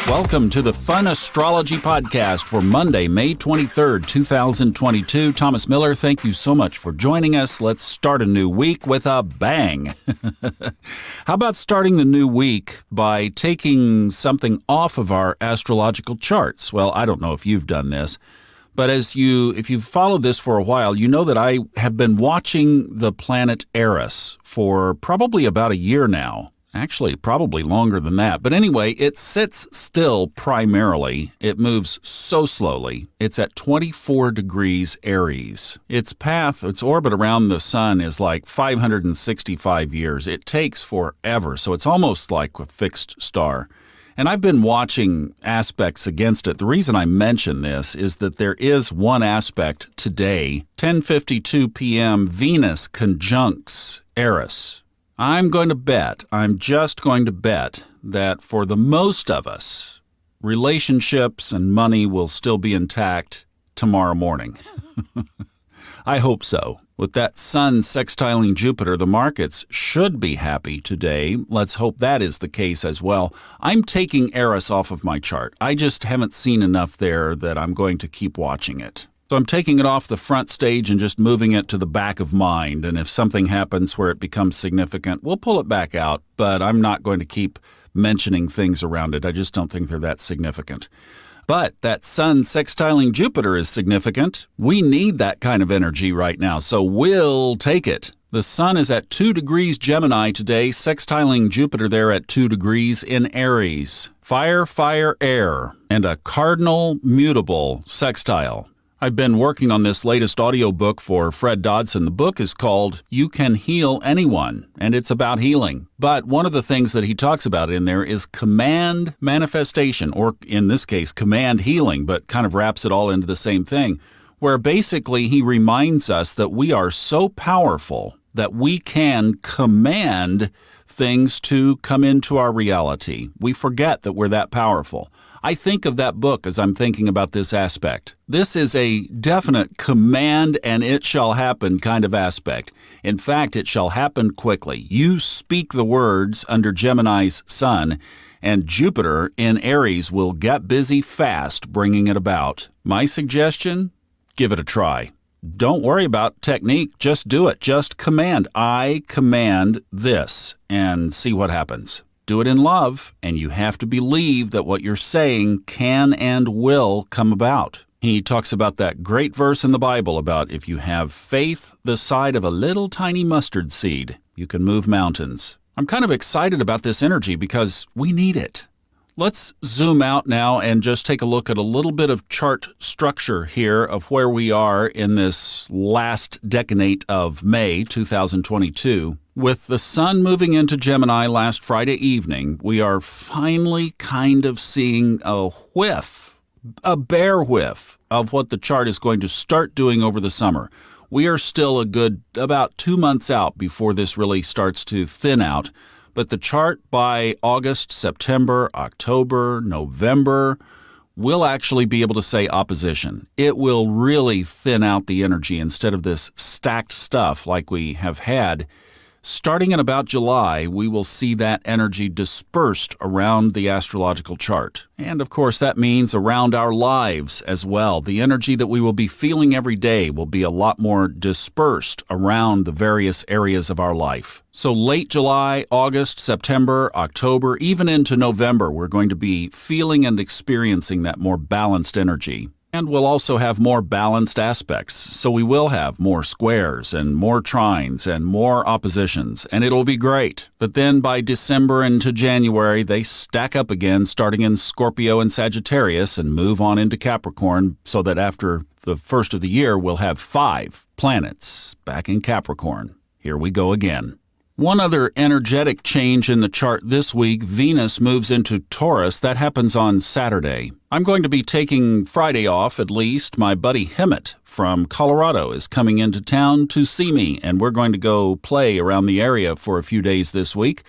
Welcome to the Fun Astrology Podcast for Monday, May 23rd, 2022. Thomas Miller, thank you so much for joining us. Let's start a new week with a bang. How about starting the new week by taking something off of our astrological charts? Well, I don't know if you've done this, but if you've followed this for a while, you know that I have been watching the planet Eris for probably about a year now. Actually, probably longer than that. But anyway, it sits still primarily. It moves so slowly. It's at 24 degrees Aries. Its orbit around the sun is like 565 years. It takes forever, so it's almost like a fixed star. And I've been watching aspects against it. The reason I mention this is that there is one aspect today, 10:52 p.m., Venus conjuncts Eris. I'm just going to bet that for the most of us, relationships and money will still be intact tomorrow morning. I hope so. With that sun sextiling Jupiter, the markets should be happy today. Let's hope that is the case as well. I'm taking Eris off of my chart. I just haven't seen enough there that I'm going to keep watching it. So I'm taking it off the front stage and just moving it to the back of mind. And if something happens where it becomes significant, we'll pull it back out. But I'm not going to keep mentioning things around it. I just don't think they're that significant. But that sun sextiling Jupiter is significant. We need that kind of energy right now, so we'll take it. The sun is at 2 degrees Gemini today, sextiling Jupiter there at 2 degrees in Aries. Fire, fire, air, and a cardinal mutable sextile. I've been working on this latest audiobook for Fred Dodson. The book is called You Can Heal Anyone, and it's about healing. But one of the things that he talks about in there is command manifestation, or in this case, command healing, but kind of wraps it all into the same thing, where basically he reminds us that we are so powerful that we can command things to come into our reality. We forget that we're that powerful. I think of that book as I'm thinking about this aspect. This is a definite command and it shall happen kind of aspect. In fact, it shall happen quickly. You speak the words under Gemini's sun, and Jupiter in Aries will get busy fast bringing it about. My suggestion? Give it a try. Don't worry about technique. Just do it. Just command. I command this and see what happens. Do it in love, and you have to believe that what you're saying can and will come about. He talks about that great verse in the Bible about if you have faith the size of a little tiny mustard seed, you can move mountains. I'm kind of excited about this energy because we need it. Let's zoom out now and just take a look at a little bit of chart structure here of where we are in this last decade of May 2022. With the sun moving into Gemini last Friday evening, we are finally kind of seeing a bare whiff of what the chart is going to start doing over the summer. We are still a good about 2 months out before this really starts to thin out. But the chart by August, September, October, November will actually be able to say opposition. It will really thin out the energy instead of this stacked stuff like we have had. Starting in about July, we will see that energy dispersed around the astrological chart. And of course, that means around our lives as well. The energy that we will be feeling every day will be a lot more dispersed around the various areas of our life. So late July, August, September, October, even into November, we're going to be feeling and experiencing that more balanced energy. And we'll also have more balanced aspects, so we will have more squares and more trines and more oppositions, and it'll be great. But then by December into January, they stack up again, starting in Scorpio and Sagittarius, and move on into Capricorn, so that after the first of the year, we'll have 5 planets back in Capricorn. Here we go again. One other energetic change in the chart this week, Venus moves into Taurus. That happens on Saturday. I'm going to be taking Friday off at least. My buddy Hemet from Colorado is coming into town to see me, and we're going to go play around the area for a few days this week.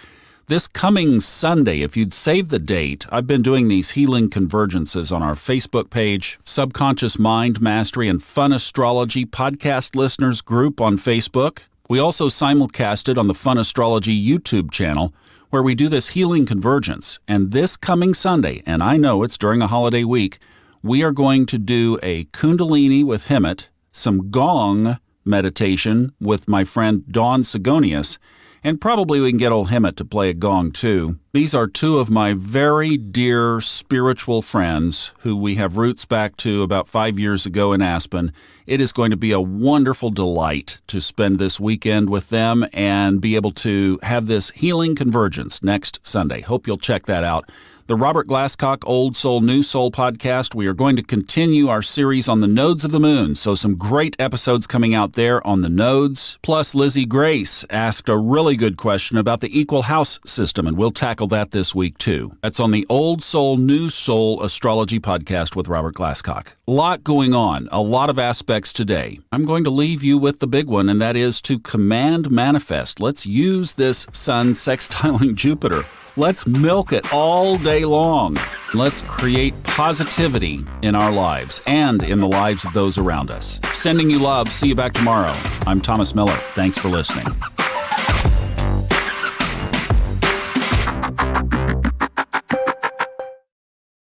This coming Sunday, if you'd save the date, I've been doing these healing convergences on our Facebook page, Subconscious Mind Mastery and Fun Astrology podcast listeners group on Facebook. We also simulcast it on the Fun Astrology YouTube channel, where we do this healing convergence. And this coming Sunday, and I know it's during a holiday week, we are going to do a Kundalini with Hemet, some Gong meditation with my friend Dawn Sigonius, and probably we can get old Hemet to play a gong too. These are two of my very dear spiritual friends who we have roots back to about 5 years ago in Aspen. It is going to be a wonderful delight to spend this weekend with them and be able to have this healing convergence next Sunday. Hope you'll check that out. The Robert Glasscock Old Soul, New Soul podcast. We are going to continue our series on the nodes of the moon, so some great episodes coming out there on the nodes. Plus, Lizzie Grace asked a really good question about the equal house system, and we'll tackle that this week too. That's on the Old Soul, New Soul Astrology podcast with Robert Glasscock. A lot going on, a lot of aspects today. I'm going to leave you with the big one, and that is to command manifest. Let's use this sun sextiling Jupiter. Let's milk it all day long. Let's create positivity in our lives and in the lives of those around us. Sending you love. See you back tomorrow. I'm Thomas Miller. Thanks for listening.